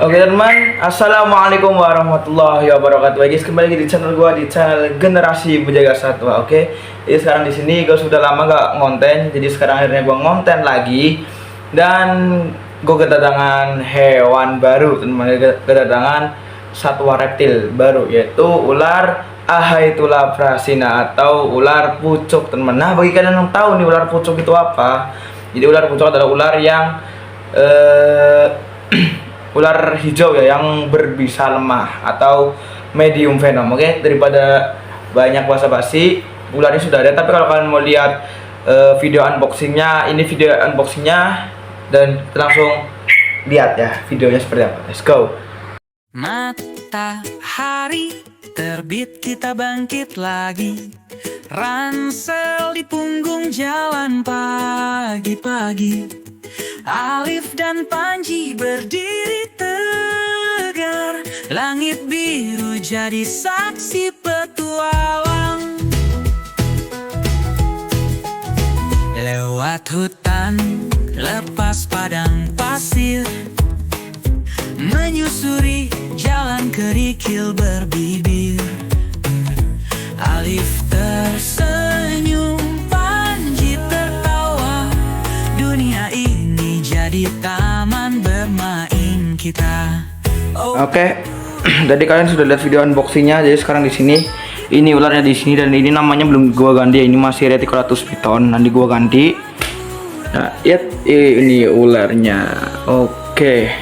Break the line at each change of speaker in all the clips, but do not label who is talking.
Oke teman, assalamualaikum warahmatullahi wabarakatuh. Guys, kembali lagi di channel gua, di channel Generasi Bujaga Satwa. Oke, jadi sekarang di sini gua sudah lama gak ngonten, jadi sekarang akhirnya gua ngonten lagi dan gua kedatangan hewan baru, teman. Kedatangan satwa reptil baru, yaitu ular Ahaetulla prasina atau ular pucuk, teman. Nah, bagi kalian yang tahu nih ular pucuk itu apa, jadi ular pucuk adalah ular yang ular hijau ya, yang berbisa lemah atau medium venom. Oke, daripada banyak basa-basi, ular ini sudah ada. Tapi kalau kalian mau lihat video unboxingnya, ini video unboxingnya, dan kita langsung lihat ya videonya seperti apa. Let's go.
Matahari terbit, kita bangkit lagi. Ransel di punggung, jalan pagi-pagi. Alif dan Panji berdiri tegar, langit biru jadi saksi petualang. Lewat hutan, lepas padang pasir, menyusuri jalan kerikil berbibir. Alif tersenyum, Panji tertawa, dunia ini jadi taman bermain kita.
Oke, tadi kalian sudah lihat video unboxingnya. Jadi sekarang di sini, ini ularnya di sini, dan ini namanya belum gua ganti. Ini masih Reticulatus piton, nanti gua ganti. Nah, lihat ini ularnya. Oke,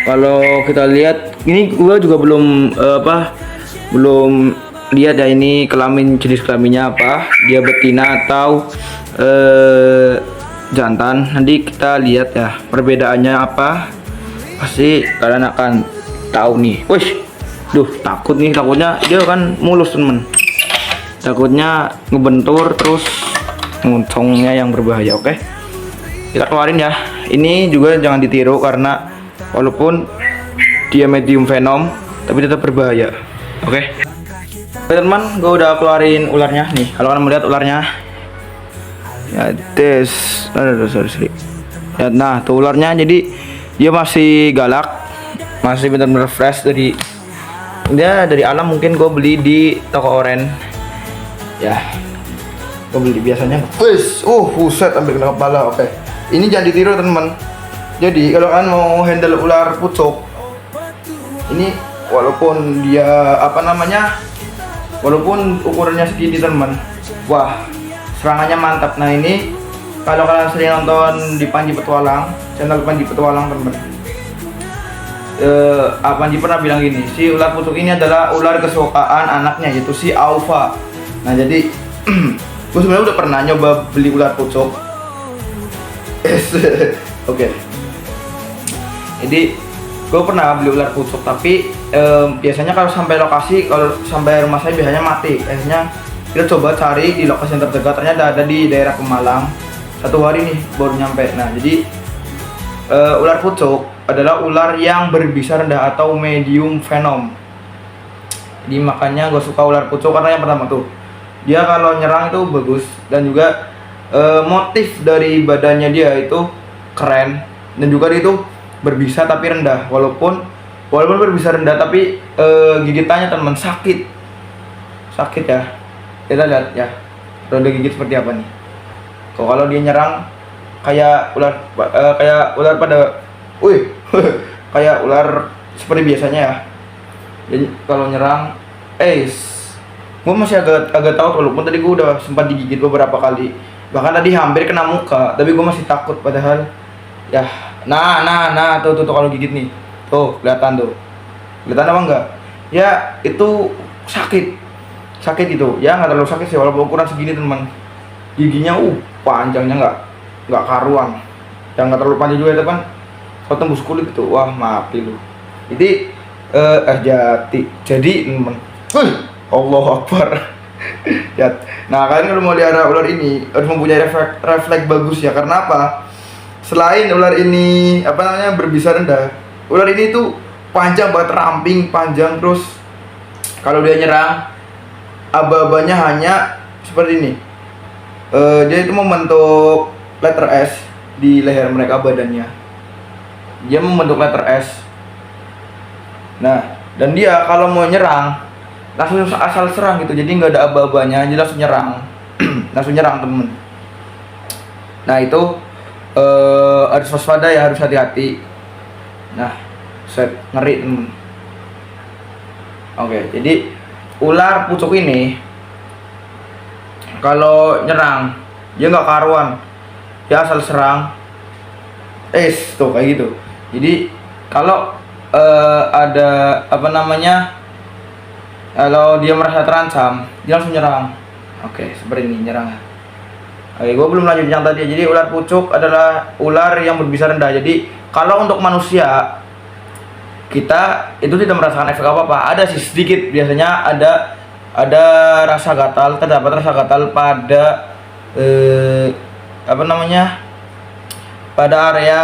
kalau kita lihat, ini gua juga belum belum lihat ya, ini kelamin, jenis kelaminnya apa, dia betina atau jantan. Nanti kita lihat ya perbedaannya apa, pasti kalian akan tahu nih. Wih, duh, takut nih, takutnya dia kan mulus, temen. Takutnya ngebentur terus nguncongnya yang berbahaya. Oke, kita keluarin ya. Ini juga jangan ditiru, karena walaupun dia medium venom tapi tetap berbahaya. Oke, teman, gue udah keluarin ularnya nih. Kalau kalian melihat ularnya, ya tes, sorry. Ya, nah tuh ularnya, jadi dia masih galak, masih benar-benar fresh dari alam. Mungkin gue beli di toko oren ya, gue beli biasanya. Buset, ambil kena kepala. Oke, ini jangan ditiru, teman. Jadi kalau kalian mau handle ular pucuk ini, walaupun dia walaupun ukurannya segini, teman, wah, serangannya mantap. Nah, ini kalau kalian sering nonton di Panji Petualang, channel Panji Petualang, teman, Panji pernah bilang gini, si ular pucuk ini adalah ular kesukaan anaknya, yaitu si Aufa. Nah, jadi gue sebenarnya udah pernah nyoba beli ular pucuk. Oke, jadi gue pernah beli ular pucuk, tapi biasanya kalau sampai lokasi, kalau sampai rumah saya biasanya mati. Akhirnya kita coba cari di lokasi yang terdekat, ternyata ada di daerah Pemalang. 1 hari nih baru nyampe. Nah, jadi ular pucuk adalah ular yang berbisa rendah atau medium venom. Jadi makanya gue suka ular pucuk, karena yang pertama tuh, dia kalau nyerang itu bagus, dan juga motif dari badannya dia itu keren, dan juga dia itu berbisa tapi rendah. Walaupun berbisa rendah, tapi gigitannya, teman, sakit ya. Kita lihat ya ronde gigit seperti apa nih. Kalau dia nyerang kayak ular kayak ular seperti biasanya ya. Jadi kalau nyerang, gue masih agak tahu, walaupun tadi gue udah sempat digigit beberapa kali, bahkan tadi hampir kena muka, tapi gue masih takut. Padahal ya, nah tuh kalau gigit nih, tuh kelihatan apa enggak ya, itu sakit itu ya, nggak terlalu sakit sih, walaupun ukuran segini, teman. Giginya panjangnya nggak karuan, yang nggak terlalu panjang juga itu kan, kalau tembus kulit itu, wah, mati lu. Jadi jadi, teman, Allahu Akbar. Ya, nah, kalian kalau mau lihat ular ini harus mempunyai refleks bagus ya. Karena apa? Selain ular ini berbisa rendah, ular ini tuh panjang banget, ramping, panjang. Terus kalau dia nyerang, aba-abanya hanya seperti ini. Dia itu membentuk letter S di leher mereka, badannya. Dia membentuk letter S Nah, dan dia kalau mau nyerang langsung asal serang gitu, jadi nggak ada aba-abanya, jadi langsung nyerang. Langsung nyerang temen. Nah itu harus waspada ya, harus hati-hati. Nah, set ngeri temen. Oke, jadi ular pucuk ini kalau nyerang dia nggak karuan, dia asal serang. Tuh kayak gitu. Jadi kalau ada apa namanya, kalau dia merasa terancam dia langsung nyerang. Oke, seperti ini nyerang. Oke, gue belum lanjut yang tadi. Jadi ular pucuk adalah ular yang berbisa rendah. Jadi kalau untuk manusia kita itu tidak merasakan efek apa-apa. Ada sih sedikit, biasanya ada rasa gatal, terdapat rasa gatal pada apa namanya, pada area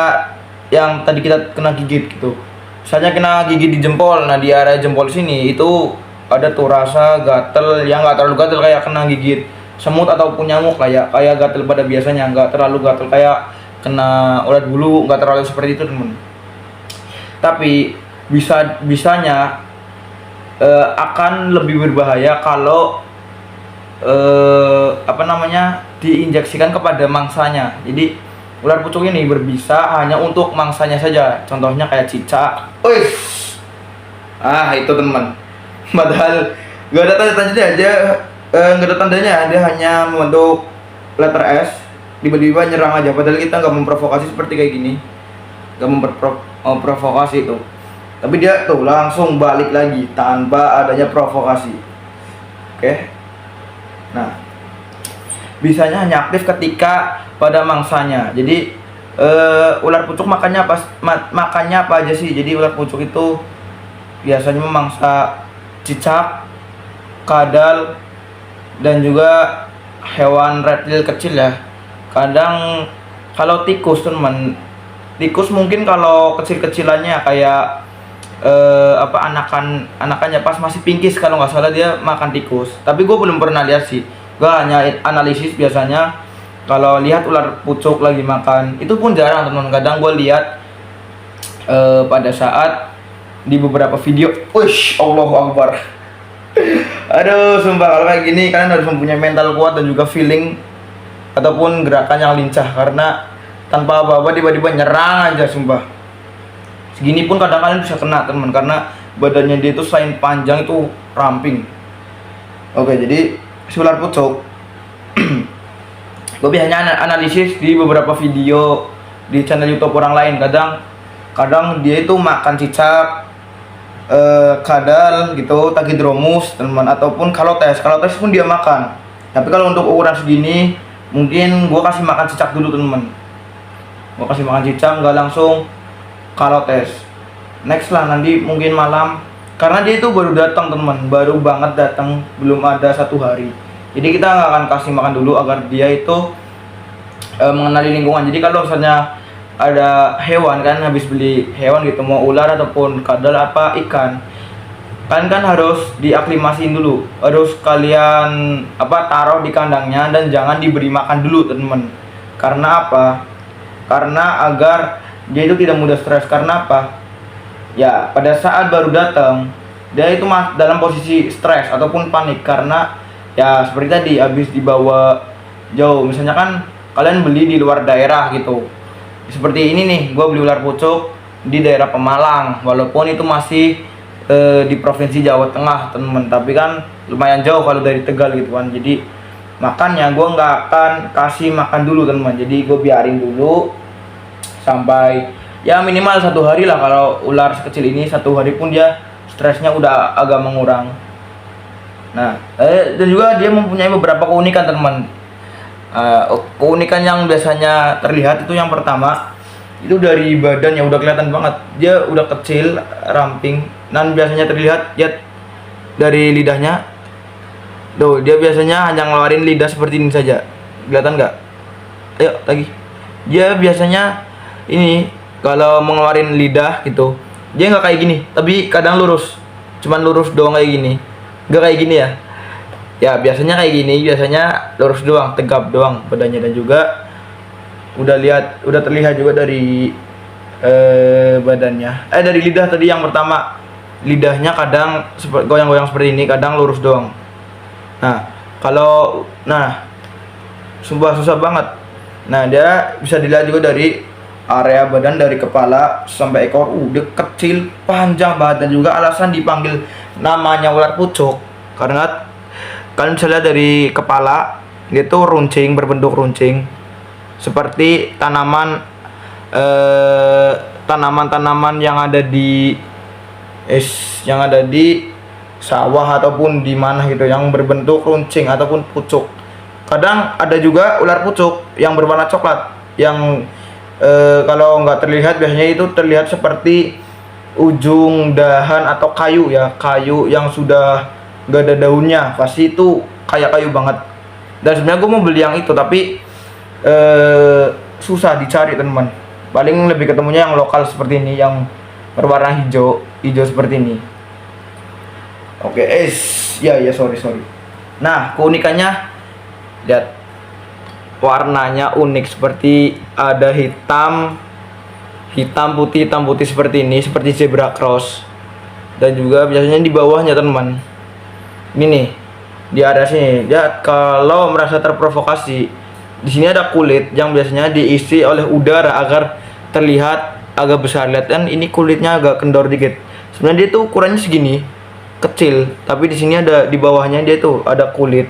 yang tadi kita kena gigit gitu. Misalnya kena gigit di jempol, nah di area jempol sini itu ada tuh rasa gatal yang nggak terlalu gatal kayak kena gigit semut ataupun nyamuk, kayak gatal pada biasanya, nggak terlalu gatal kayak kena ulat bulu, nggak terlalu seperti itu temen. Tapi bisanya akan lebih berbahaya kalau apa namanya, diinjeksikan kepada mangsanya. Jadi ular pucuk ini berbisa hanya untuk mangsanya saja. Contohnya kayak cicak. Itu teman. Padahal nggak ada tanda-tandanya aja, nggak ada tandanya, dia hanya membentuk letter S, tiba-tiba nyerang aja. Padahal kita nggak memprovokasi seperti kayak gini, nggak memprovokasi itu. Tapi dia tuh langsung balik lagi tanpa adanya provokasi. Oke. Nah, bisanya hanya aktif ketika pada mangsanya. Jadi ular pucuk makannya apa aja sih? Jadi ular pucuk itu biasanya memangsa cicak, kadal, dan juga hewan reptil kecil ya. Kadang kalau tikus teman, tikus mungkin kalau kecil-kecilannya kayak anakannya pas masih pinkies, kalau nggak salah dia makan tikus. Tapi gue belum pernah lihat sih, gue hanya analisis. Biasanya kalau lihat ular pucuk lagi makan, itu pun jarang teman. Kadang gue lihat pada saat di beberapa video. Allahu Akbar. Aduh, sumpah kalau kayak gini kalian harus mempunyai mental kuat dan juga feeling ataupun gerakan yang lincah, karena tanpa apa-apa tiba-tiba nyerang aja, sumpah. Segini pun kadang kalian bisa kena teman, karena badannya dia itu selain panjang itu ramping. Oke, jadi si ular pucuk gue biasanya analisis di beberapa video di channel YouTube orang lain. Kadang dia itu makan cicak, kadal gitu, tachydromus teman, ataupun kalotes pun dia makan. Tapi kalau untuk ukuran segini mungkin gue kasih makan cicak dulu teman. Gue kasih makan cicak, nggak langsung kalotes. Next lah nanti mungkin malam, karena dia itu baru datang teman, baru banget datang, belum ada 1 hari. Jadi kita nggak akan kasih makan dulu agar dia itu mengenali lingkungan. Jadi kalau misalnya ada hewan kan, habis beli hewan gitu, mau ular ataupun kadal apa ikan, kalian kan harus diaklimasiin dulu, harus kalian taruh di kandangnya dan jangan diberi makan dulu teman. Karena apa? Karena agar dia itu tidak mudah stres. Karena apa? Ya pada saat baru datang dia itu dalam posisi stres ataupun panik, karena ya seperti tadi habis dibawa jauh. Misalnya kan kalian beli di luar daerah gitu, seperti ini nih, gue beli ular pucuk di daerah Pemalang, walaupun itu masih di provinsi Jawa Tengah temen, tapi kan lumayan jauh kalau dari Tegal gitu kan. Jadi makannya gue nggak akan kasih makan dulu teman, jadi gue biarin dulu sampai ya minimal 1 hari lah. Kalau ular sekecil ini 1 hari pun dia stresnya udah agak mengurang. Nah, dan juga dia mempunyai beberapa keunikan teman. Keunikan yang biasanya terlihat itu yang pertama itu dari badannya udah kelihatan banget, dia udah kecil, ramping, dan biasanya terlihat ya dari lidahnya. Tuh, dia biasanya hanya ngeluarin lidah seperti ini saja. Kelihatan nggak? Ayo lagi. Dia biasanya ini kalau mengeluarin lidah gitu, dia nggak kayak gini, tapi kadang lurus, cuman lurus doang kayak gini, nggak kayak gini ya. Ya biasanya kayak gini, biasanya lurus doang, tegap doang badannya. Dan juga udah terlihat juga dari badannya, dari lidah tadi yang pertama. lidahnya kadang goyang-goyang seperti ini, kadang lurus doang. Nah, sumpah susah banget. Nah, dia bisa dilihat juga dari area badan, dari kepala sampai ekor. Dia kecil, panjang banget, dan juga alasan dipanggil namanya ular pucuk karena kalian bisa lihat dari kepala dia tuh runcing, berbentuk runcing seperti tanaman-tanaman yang ada di sawah ataupun di mana gitu, yang berbentuk runcing ataupun pucuk. Kadang ada juga ular pucuk yang berwarna coklat, yang kalau nggak terlihat, biasanya itu terlihat seperti ujung dahan atau kayu ya, kayu yang sudah nggak ada daunnya, pasti itu kayak kayu banget. Dan sebenarnya gue mau beli yang itu, tapi susah dicari teman. Paling lebih ketemunya yang lokal seperti ini, yang berwarna hijau seperti ini. Oke, sorry. Nah, keunikannya, lihat warnanya unik, seperti ada hitam putih seperti ini, seperti zebra cross. Dan juga biasanya di bawahnya teman, ini nih, di area sini dia kalau merasa terprovokasi, di sini ada kulit yang biasanya diisi oleh udara agar terlihat agak besar. Lihat kan, ini kulitnya agak kendor dikit. Sebenarnya dia tuh ukurannya segini, kecil, tapi di sini ada, di bawahnya dia tuh ada kulit.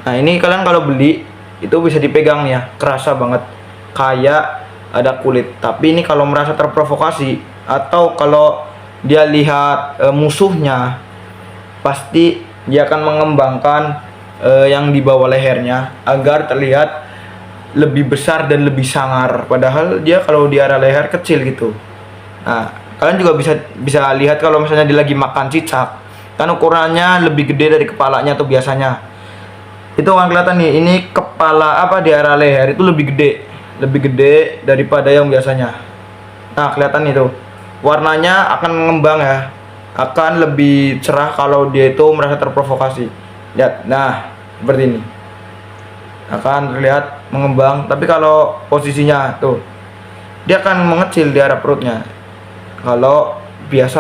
Nah, ini kalian kalau beli itu bisa dipegang ya, kerasa banget kayak ada kulit. Tapi ini kalau merasa terprovokasi atau kalau dia lihat musuhnya, pasti dia akan mengembangkan yang di bawah lehernya agar terlihat lebih besar dan lebih sangar. Padahal dia kalau di area leher kecil gitu. Nah, kalian juga bisa lihat kalau misalnya dia lagi makan cicak, kan ukurannya lebih gede dari kepalanya tuh biasanya. Itu kan kelihatan nih, ini kepala di area leher itu lebih gede daripada yang biasanya. Nah, kelihatan itu warnanya akan mengembang ya, akan lebih cerah kalau dia itu merasa terprovokasi. Lihat, nah seperti ini akan terlihat mengembang. Tapi kalau posisinya tuh, dia akan mengecil di area perutnya. Kalau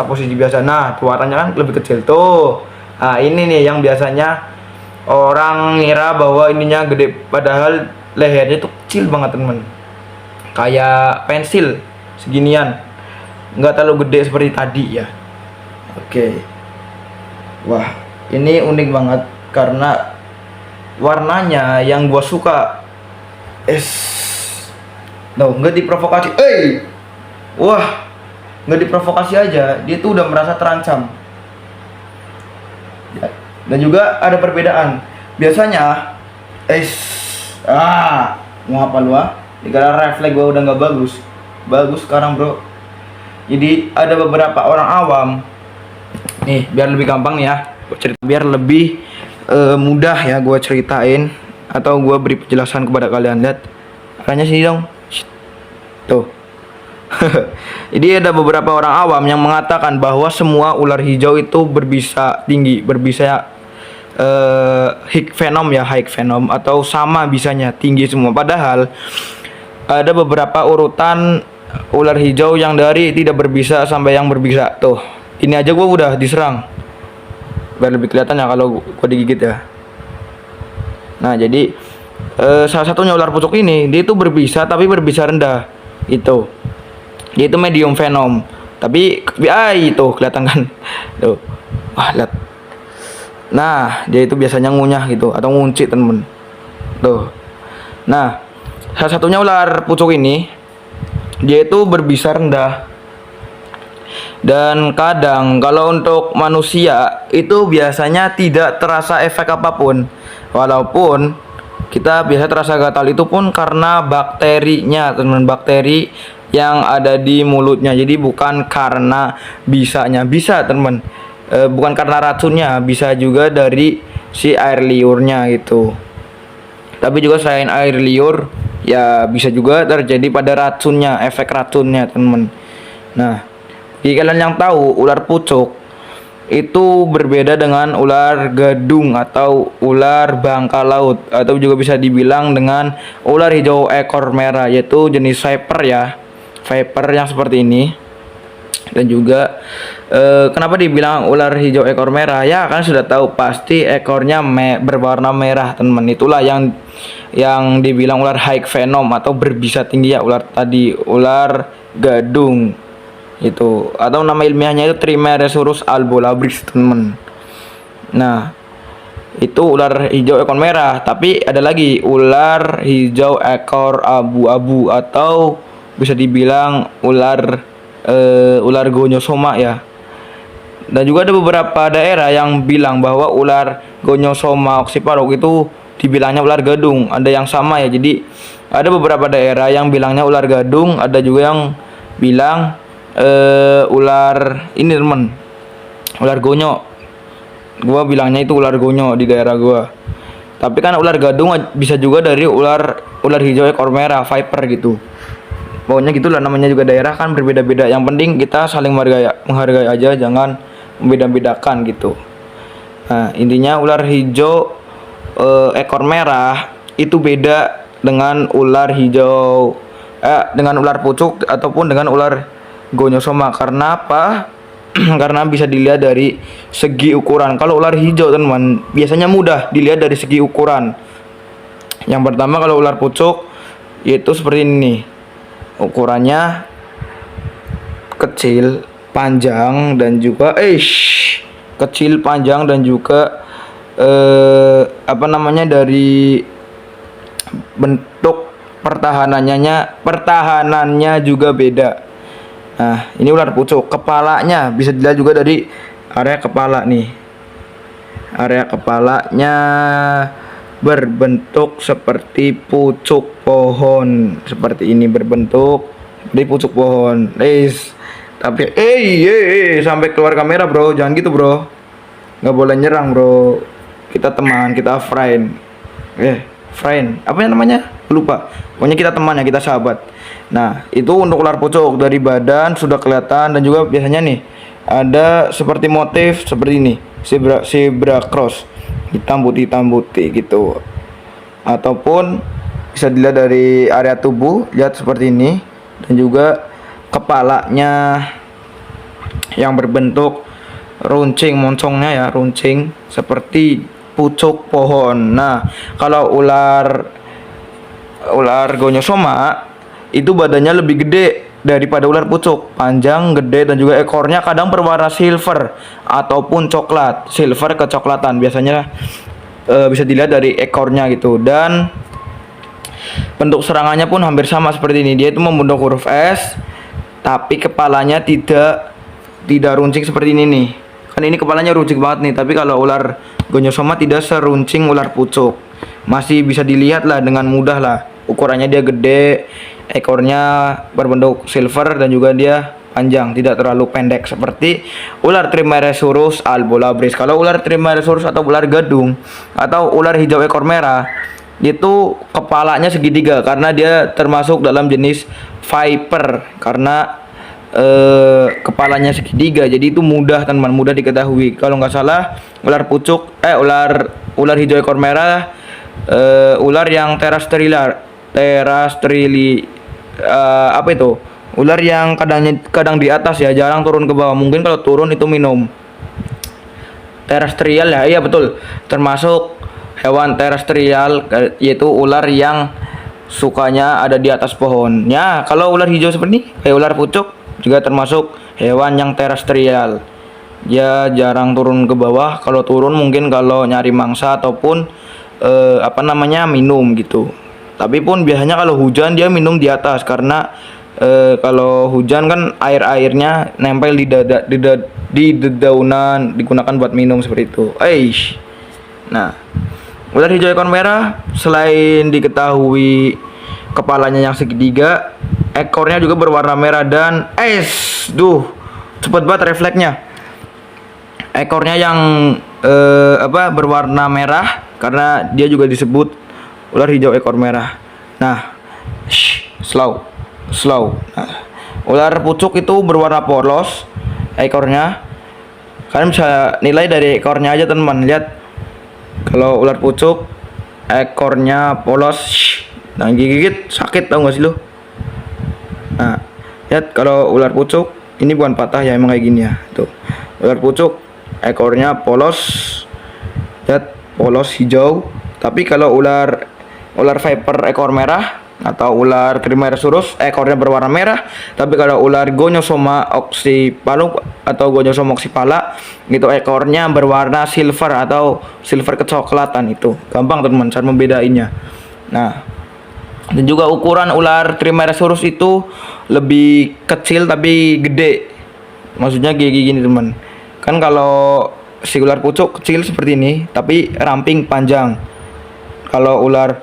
posisi biasa, nah warnanya kan lebih kecil tuh. Nah, ini nih yang biasanya orang ngira bahwa ininya gede, padahal lehernya tuh kecil banget temen, kayak pensil seginian, nggak terlalu gede seperti tadi ya. Oke, wah ini unik banget karena warnanya yang gua suka. Nggak diprovokasi, wah, nggak diprovokasi aja dia tuh udah merasa terancam. Dan juga ada perbedaan. Biasanya mau apa lu dikira refleks gua udah nggak bagus sekarang bro. Jadi ada beberapa orang awam nih, biar lebih gampang nih ya gua cerita, biar lebih mudah ya gua ceritain atau gua beri penjelasan kepada kalian. Lihat makanya sini dong tuh. Jadi ada beberapa orang awam yang mengatakan bahwa semua ular hijau itu berbisa tinggi, berbisa high venom atau sama bisanya, tinggi semua. Padahal ada beberapa urutan ular hijau yang dari tidak berbisa sampai yang berbisa. Tuh, ini aja gua udah diserang. Biar lebih kelihatan ya kalau gua digigit ya. Nah, jadi salah satunya ular pucuk ini, dia itu berbisa tapi berbisa rendah. Itu dia itu medium venom, tapi itu kelihatan kan tuh. Wah, lihat. Nah, dia itu biasanya ngunyah gitu atau ngunci temen tuh. Nah, salah satunya ular pucuk ini, dia itu berbisa rendah. Dan kadang kalau untuk manusia itu biasanya tidak terasa efek apapun, walaupun kita biasa terasa gatal itu pun karena bakterinya teman, bakteri yang ada di mulutnya. Jadi bukan karena bisa teman, bukan karena racunnya, bisa juga dari si air liurnya gitu. Tapi juga selain air liur ya bisa juga terjadi pada racunnya, efek racunnya teman. Nah, bagi kalian yang tahu, ular pucuk itu berbeda dengan ular gadung atau ular bangka laut, atau juga bisa dibilang dengan ular hijau ekor merah, yaitu jenis viper ya, viper yang seperti ini. Dan juga kenapa dibilang ular hijau ekor merah? Ya kan sudah tahu pasti ekornya berwarna merah teman. Itulah yang dibilang ular high venom atau berbisa tinggi ya, ular tadi, ular gadung itu, atau nama ilmiahnya itu Trimeresurus albolabris teman. Nah, itu ular hijau ekor merah. Tapi ada lagi ular hijau ekor abu-abu atau bisa dibilang ular gonyosoma ya. Dan juga ada beberapa daerah yang bilang bahwa ular gonyosoma oxyparok itu dibilangnya ular gadung. Ada yang sama ya. Jadi ada beberapa daerah yang bilangnya ular gadung, ada juga yang bilang ular ini teman, ular gonyo. Gua bilangnya itu ular gonyo di daerah gua. Tapi kan ular gadung bisa juga dari ular hijau ekor merah, viper gitu. Pokoknya gitulah, namanya juga daerah kan berbeda-beda. Yang penting kita saling menghargai aja, jangan membeda-bedakan gitu. Nah, intinya ular hijau ekor merah itu beda dengan ular hijau dengan ular pucuk ataupun dengan ular gonyosoma. Karena apa? Karena bisa dilihat dari segi ukuran. Kalau ular hijau teman biasanya mudah dilihat dari segi ukuran. Yang pertama, kalau ular pucuk yaitu seperti ini. Ukurannya kecil, panjang dan juga kecil, panjang dan juga dari bentuk pertahanannya juga beda. Nah, ini ular pucuk. Kepalanya bisa dilihat juga dari area kepala nih. Area kepalanya berbentuk seperti pucuk pohon, seperti ini, berbentuk di pucuk pohon. Tapi sampai keluar kamera bro, jangan gitu bro, nggak boleh nyerang bro. Kita teman, kita friend. Friend apa yang namanya, lupa. Pokoknya kita teman ya, kita sahabat. Nah, itu untuk ular pucuk. Dari badan sudah kelihatan, dan juga biasanya nih ada seperti motif seperti ini, zebra cross, hitam putih gitu. Ataupun bisa dilihat dari area tubuh, lihat seperti ini. Dan juga kepalanya yang berbentuk runcing, moncongnya ya runcing seperti pucuk pohon. Nah, kalau ular gonyosoma itu badannya lebih gede daripada ular pucuk, panjang, gede, dan juga ekornya kadang berwarna silver ataupun coklat, silver kecoklatan biasanya. Bisa dilihat dari ekornya gitu. Dan bentuk serangannya pun hampir sama seperti ini. Dia itu membentuk huruf S, tapi kepalanya tidak runcing seperti ini nih. Kan ini kepalanya runcing banget nih. Tapi kalau ular gonyosoma tidak seruncing ular pucuk. Masih bisa dilihat lah dengan mudah lah. Ukurannya dia gede, ekornya berbentuk silver, dan juga dia panjang, tidak terlalu pendek seperti ular Trimeresurus albolabris. Kalau ular Trimeresurus atau ular gadung atau ular hijau ekor merah itu kepalanya segitiga, karena dia termasuk dalam jenis viper, karena kepalanya segitiga. Jadi itu mudah teman, mudah diketahui. Kalau nggak salah ular pucuk ular hijau ekor merah ular yang apa itu, ular yang kadang di atas ya, jarang turun ke bawah. Mungkin kalau turun itu minum. Terestrial ya, iya betul, termasuk hewan terestrial, yaitu ular yang sukanya ada di atas pohon. Ya, kalau ular hijau seperti ini kayak ular pucuk juga termasuk hewan yang terestrial. Ya jarang turun ke bawah. Kalau turun mungkin kalau nyari mangsa ataupun minum gitu. Tapi pun biasanya kalau hujan dia minum di atas, karena kalau hujan kan airnya nempel di dedaunan, digunakan buat minum seperti itu. Nah, ular hijau ekor merah selain diketahui kepalanya yang segitiga, ekornya juga berwarna merah dan cepet banget refleksnya. Ekornya yang berwarna merah karena dia juga disebut ular hijau ekor merah. Nah, slow. Nah, ular pucuk itu berwarna polos ekornya. Kalian bisa nilai dari ekornya aja teman. Lihat, kalau ular pucuk ekornya polos, nah gigit sakit, tau gak sih lu? Nah, lihat kalau ular pucuk Ini bukan patah ya, emang kayak gini ya. Tuh. Ular pucuk ekornya polos. Lihat, polos hijau. Tapi kalau ular viper ekor merah atau ular Trimeresurus ekornya berwarna merah. Tapi kalau ular Gonyosoma oxypalus atau Gonyosoma oxypala itu ekornya berwarna silver atau silver kecoklatan. Itu gampang teman cara membedainnya. Nah, dan juga ukuran ular Trimeresurus itu lebih kecil tapi gede. Maksudnya kayak gini teman. Kan kalau si ular pucuk kecil seperti ini tapi ramping panjang. Kalau ular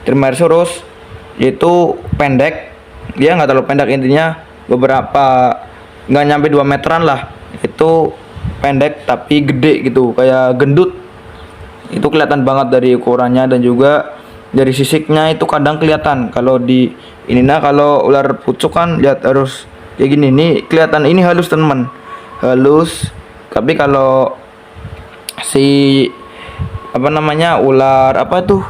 Trimeresurus itu pendek, dia nggak terlalu pendek, intinya beberapa nggak nyampe 2 meteran lah. Itu pendek tapi gede gitu, kayak gendut. Itu kelihatan banget dari ukurannya, dan juga dari sisiknya itu kadang kelihatan. Kalau di ini, nah kalau ular pucuk kan lihat harus kayak gini, nih kelihatan ini halus teman, halus. Tapi kalau si apa namanya ular apa tuh,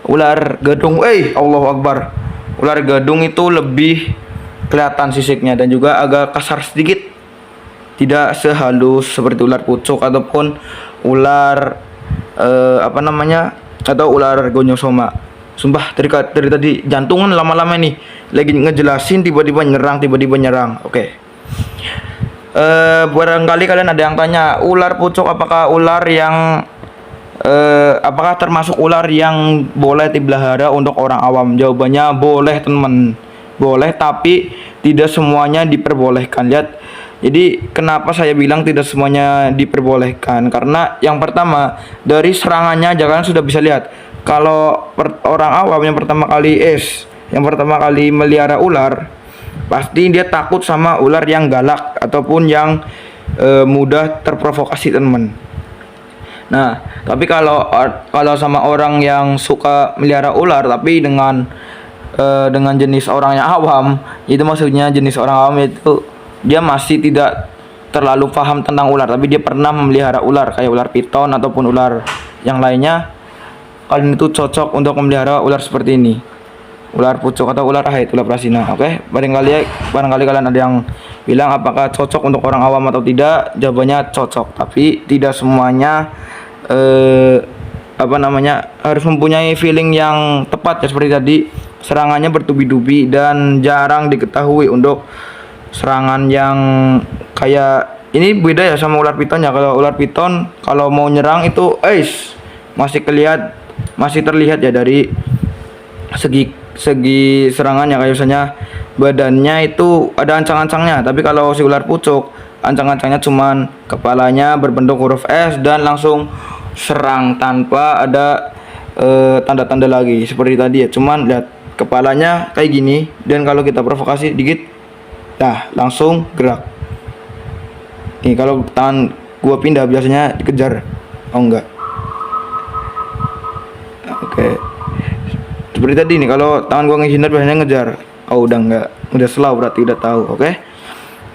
ular gadung, Allahu Akbar, ular gadung itu lebih kelihatan sisiknya dan juga agak kasar sedikit, tidak sehalus seperti ular pucuk ataupun ular apa namanya atau ular Gonyosoma. Sumpah dari tadi jantungan lama-lama nih lagi ngejelasin, tiba-tiba nyerang. Oke. Barangkali kalian ada yang tanya, ular pucuk apakah ular yang apakah termasuk ular yang boleh dipelihara untuk orang awam? Jawabannya boleh teman, boleh, tapi tidak semuanya diperbolehkan. Lihat, jadi kenapa saya bilang tidak semuanya diperbolehkan? Karena yang pertama dari serangannya aja kalian sudah bisa lihat. Kalau orang awam yang pertama kali melihara ular, pasti dia takut sama ular yang galak ataupun yang mudah terprovokasi teman. Nah, tapi kalau sama orang yang suka melihara ular tapi dengan jenis orang yang awam, itu maksudnya jenis orang awam itu dia masih tidak terlalu paham tentang ular, tapi dia pernah memelihara ular kayak ular piton ataupun ular yang lainnya. Kalian itu cocok untuk memelihara ular seperti ini, ular pucuk atau ular ahit, ular prasina. Oke, barangkali kalian ada yang bilang apakah cocok untuk orang awam atau tidak. Jawabannya cocok, tapi tidak semuanya harus mempunyai feeling yang tepat ya. Seperti tadi, serangannya bertubi-tubi dan jarang diketahui untuk serangan yang kayak ini. Beda ya sama ular piton ya. Kalau ular piton kalau mau nyerang itu masih terlihat ya dari segi serangannya, kayak misalnya badannya itu ada ancang-ancangnya. Tapi kalau si ular pucuk, ancang-ancangnya cuman kepalanya berbentuk huruf S dan langsung serang tanpa ada tanda-tanda lagi seperti tadi ya. Cuman lihat kepalanya kayak gini, dan kalau kita provokasi dikit, nah langsung gerak. Nih kalau tangan gua pindah biasanya dikejar. Oh enggak. Oke. Seperti tadi nih, kalau tangan gua ngehindar biasanya ngejar. Oh udah enggak, udah slow berarti udah tahu. Oke.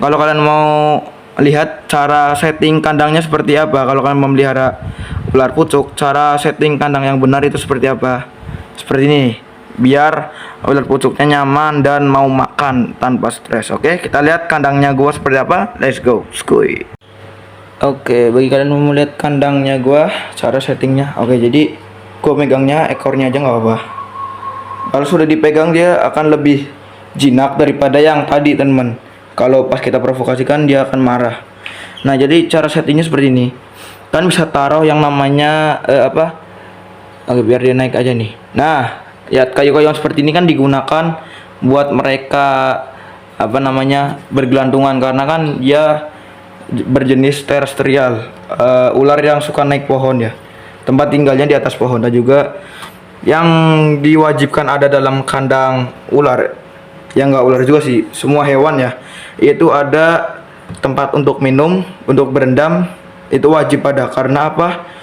Kalau kalian mau lihat cara setting kandangnya seperti apa, kalau kalian memelihara ular pucuk, cara setting kandang yang benar itu seperti apa? Seperti ini, biar ular pucuknya nyaman dan mau makan tanpa stres. Oke, kita lihat kandangnya gua seperti apa. Let's go, skuy. Oke, bagi kalian mau melihat kandangnya gua, cara settingnya. Oke, jadi gua megangnya ekornya aja nggak apa-apa. Kalau sudah dipegang dia akan lebih jinak daripada yang tadi teman. Kalau pas kita provokasikan dia akan marah. Nah, jadi cara settingnya seperti ini. Kan bisa taruh yang namanya Oke, biar dia naik aja nih. Nah, ya kayu-kayu seperti ini kan digunakan buat mereka bergelantungan, karena kan dia berjenis terestrial, ular yang suka naik pohon ya. Tempat tinggalnya di atas pohon. Dan juga yang diwajibkan ada dalam kandang ular, yang nggak ular juga sih, semua hewan ya, yaitu ada tempat untuk minum, untuk berendam, itu wajib ada. Karena apa?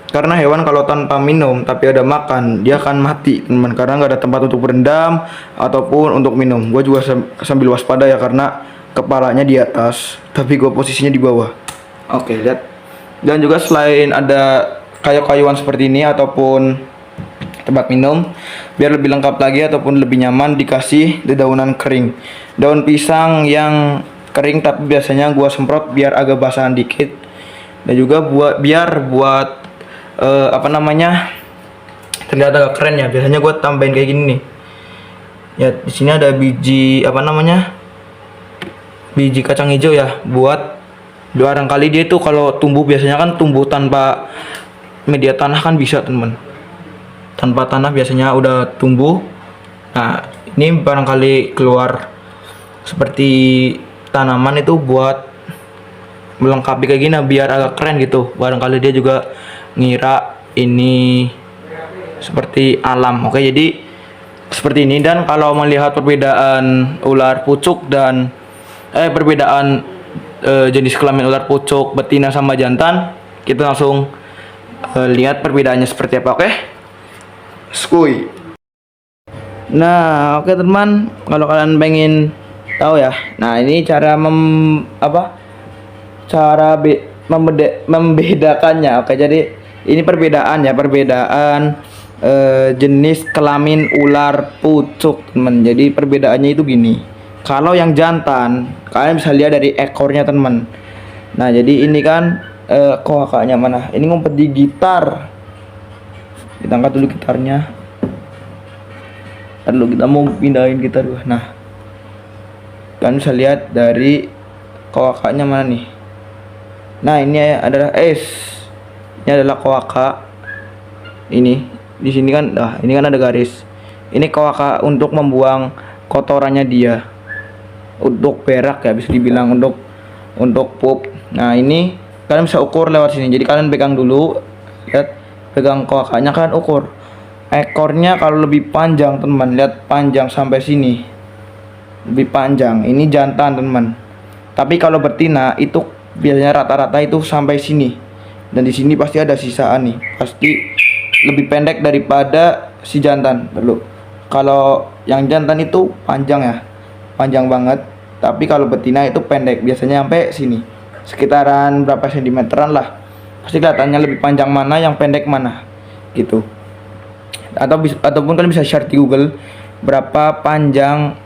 Karena hewan kalau tanpa minum tapi ada makan, dia akan mati teman, karena nggak ada tempat untuk berendam ataupun untuk minum. Gue juga sambil waspada ya, karena kepalanya di atas tapi gue posisinya di bawah. Oke, lihat. Dan juga selain ada kayu-kayuan seperti ini ataupun tempat minum, biar lebih lengkap lagi ataupun lebih nyaman, dikasih dedaunan kering, daun pisang yang kering, tapi biasanya gua semprot biar agak basahan dikit. Dan juga buat apa namanya, terlihat agak keren ya. Biasanya gua tambahin kayak gini nih. Ya, di sini ada biji apa namanya? Biji kacang hijau ya, buat barangkali dia itu kalau tumbuh biasanya kan tumbuh tanpa media tanah kan bisa teman. Tanpa tanah biasanya udah tumbuh. Nah, ini barangkali keluar seperti tanaman itu buat melengkapi kayak gini biar agak keren gitu. Barangkali dia juga ngira ini seperti alam. Oke, jadi seperti ini. Dan kalau melihat perbedaan ular pucuk dan perbedaan jenis kelamin ular pucuk betina sama jantan, kita langsung lihat perbedaannya seperti apa. Oke, skuy. Nah, oke teman, kalau kalian pengen tahu ya, nah ini cara membedakannya. Oke, jadi ini perbedaan ya, perbedaan jenis kelamin ular pucuk teman. Jadi perbedaannya itu gini. Kalau yang jantan, kalian bisa lihat dari ekornya teman. Nah, jadi ini kan kakaknya mana? Ini ngumpet di gitar. Kita angkat dulu gitarnya. Lalu kita mau pindahin gitar dulu. Nah, kalian bisa lihat dari kakaknya mana nih? Nah, ini adalah ini adalah koaka. Ini di sini kan, ini kan ada garis. Ini koaka untuk membuang kotorannya dia, untuk berak ya, bisa dibilang untuk pup. Nah, ini kalian bisa ukur lewat sini. Jadi kalian pegang dulu, lihat, pegang koakanya, kalian ukur ekornya. Kalau lebih panjang teman, lihat panjang sampai sini, lebih panjang, ini jantan teman. Tapi kalau betina itu biasanya rata-rata itu sampai sini, dan di sini pasti ada sisaan nih, pasti lebih pendek daripada si jantan. Lalu kalau yang jantan itu panjang ya, panjang banget. Tapi kalau betina itu pendek, biasanya sampai sini, sekitaran berapa sentimeteran lah. Pasti kelihatannya lebih panjang mana, yang pendek mana gitu. Ataupun kalian bisa share di Google berapa panjang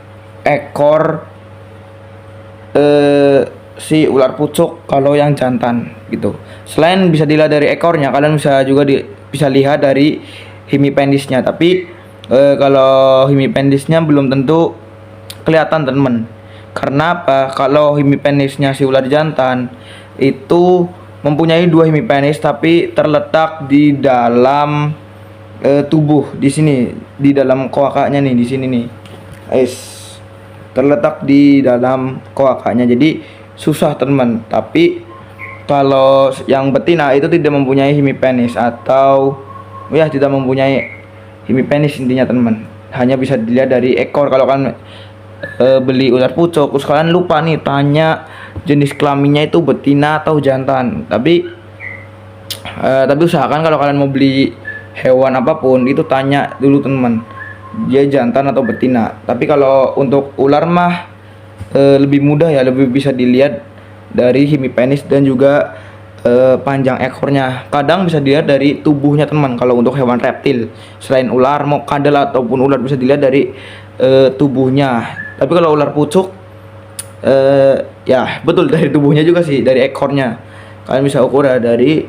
ekor si ular pucuk kalau yang jantan gitu. Selain bisa dilihat dari ekornya, kalian bisa juga bisa lihat dari hemipenisnya. Tapi kalau hemipenisnya belum tentu kelihatan teman. Karena apa? Kalau hemipenisnya si ular jantan itu mempunyai 2 hemipenis, tapi terletak di dalam tubuh, di sini, di dalam koakanya nih, di sini nih, terletak di dalam koakanya. Jadi susah teman. Tapi kalau yang betina itu tidak mempunyai hemipenis, atau ya tidak mempunyai hemipenis intinya teman. Hanya bisa dilihat dari ekor. Kalau kan beli ular pucuk, terus kalian lupa nih tanya jenis kelaminnya itu betina atau jantan. Tapi usahakan kalau kalian mau beli hewan apapun itu tanya dulu teman, dia jantan atau betina. Tapi kalau untuk ular mah lebih mudah ya, lebih bisa dilihat dari hemipenis dan juga panjang ekornya. Kadang bisa dilihat dari tubuhnya teman. Kalau untuk hewan reptil selain ular, mau kadal ataupun ular, bisa dilihat dari tubuhnya. Tapi kalau ular pucuk ya betul dari tubuhnya juga sih, dari ekornya. Kalian bisa ukur ya dari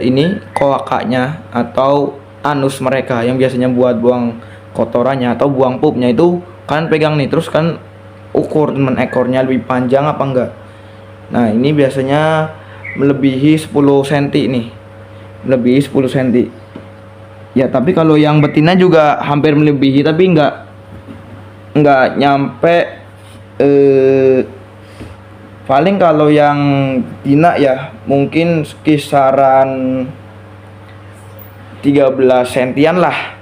ini koakanya atau anus mereka yang biasanya buat buang kotorannya atau buang pupnya. Itu kalian pegang nih, terus kan ukur teman ekornya lebih panjang apa enggak. Nah, ini biasanya melebihi 10 cm nih, melebihi 10 cm ya. Tapi kalau yang betina juga hampir melebihi, tapi enggak nyampe paling kalau yang betina ya mungkin kisaran 13 sentian lah,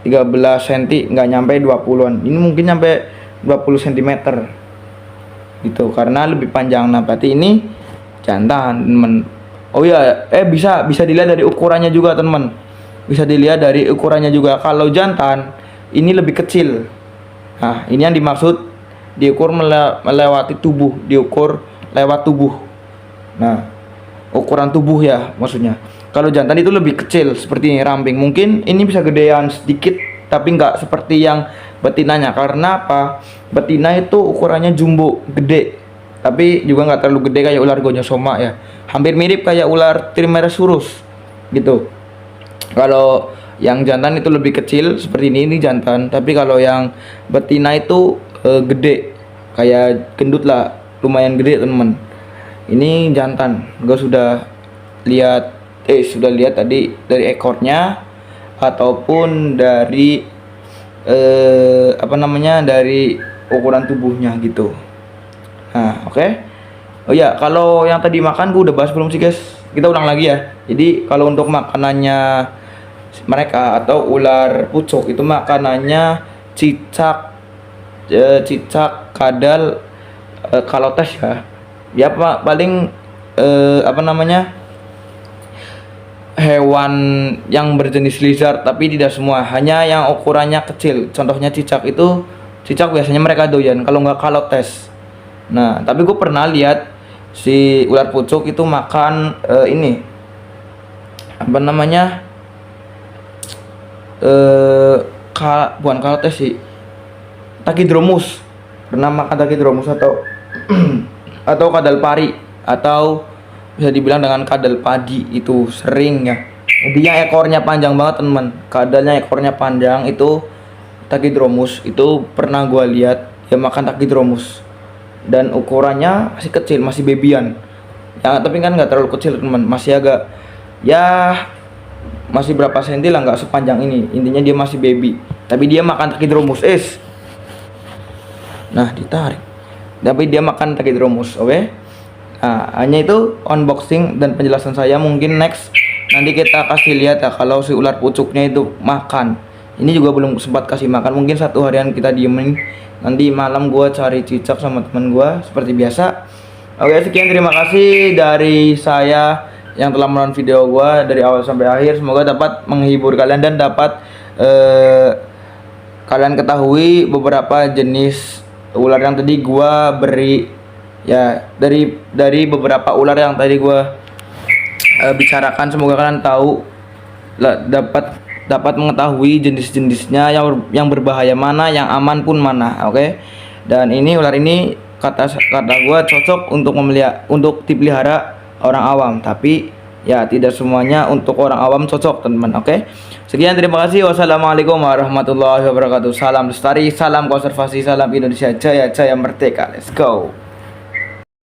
13 cm, nggak nyampe 20-an. Ini mungkin nyampe 20 cm gitu, karena lebih panjang. Nah, berarti ini jantan teman. Oh ya, bisa dilihat dari ukurannya juga teman, bisa dilihat dari ukurannya juga. Kalau jantan ini lebih kecil. Nah, ini yang dimaksud diukur melewati tubuh, diukur lewat tubuh. Nah, ukuran tubuh ya maksudnya. Kalau jantan itu lebih kecil seperti ini, ramping. Mungkin ini bisa gedean sedikit, tapi nggak seperti yang betinanya. Karena apa? Betina itu ukurannya jumbo, gede. tapi juga nggak terlalu gede kayak ular gonyosoma ya. Hampir mirip kayak ular trimeresurus gitu. Kalau yang jantan itu lebih kecil seperti ini jantan, tapi kalau yang betina itu gede, kayak gendut lah, lumayan gede teman. Ini jantan, gue sudah lihat tadi dari ekornya ataupun dari dari ukuran tubuhnya gitu. Nah, oke. Oh ya, kalau yang tadi makan gue udah bahas belum sih guys? Kita ulang lagi ya. Jadi kalau untuk makanannya mereka atau ular pucuk itu makanannya cicak, kadal, kalotes ya. Ya paling hewan yang berjenis lizard, tapi tidak semua, hanya yang ukurannya kecil. Contohnya cicak biasanya mereka doyan, kalau nggak kalotes. Nah, tapi gue pernah lihat si ular pucuk itu makan bukan kalotes sih, tachydromus. Pernah makan tachydromus atau atau kadal pari, atau bisa dibilang dengan kadal padi, itu sering ya. Dia ekornya panjang banget teman, kadalnya ekornya panjang, itu tachydromus. Itu pernah gua lihat dia makan tachydromus, dan ukurannya masih kecil, masih babyan ya, tapi kan nggak terlalu kecil teman, masih agak ya, masih berapa senti lah, nggak sepanjang ini. Intinya dia masih baby, tapi dia makan tachydromus. Nah, ditarik, tapi dia makan tachydromus. Oke. Nah, hanya itu unboxing dan penjelasan saya. Mungkin next nanti kita kasih lihat ya kalau si ular pucuknya itu makan. Ini juga belum sempat kasih makan, mungkin satu harian kita diemin. Nanti malam gua cari cicak sama teman gua seperti biasa. Oke, sekian, terima kasih dari saya yang telah menonton video gua dari awal sampai akhir. Semoga dapat menghibur kalian dan dapat kalian ketahui beberapa jenis ular yang tadi gua beri ya, dari beberapa ular yang tadi gua bicarakan. Semoga kalian tahu dapat mengetahui jenis-jenisnya, yang berbahaya mana, yang aman pun mana. Oke. Dan ini ular ini kata gua cocok untuk dipelihara orang awam, tapi ya tidak semuanya untuk orang awam cocok teman-teman. Oke. Sekian, terima kasih. Wassalamualaikum warahmatullahi wabarakatuh. Salam lestari, salam konservasi, salam Indonesia Jaya, Jaya Merdeka. Let's go.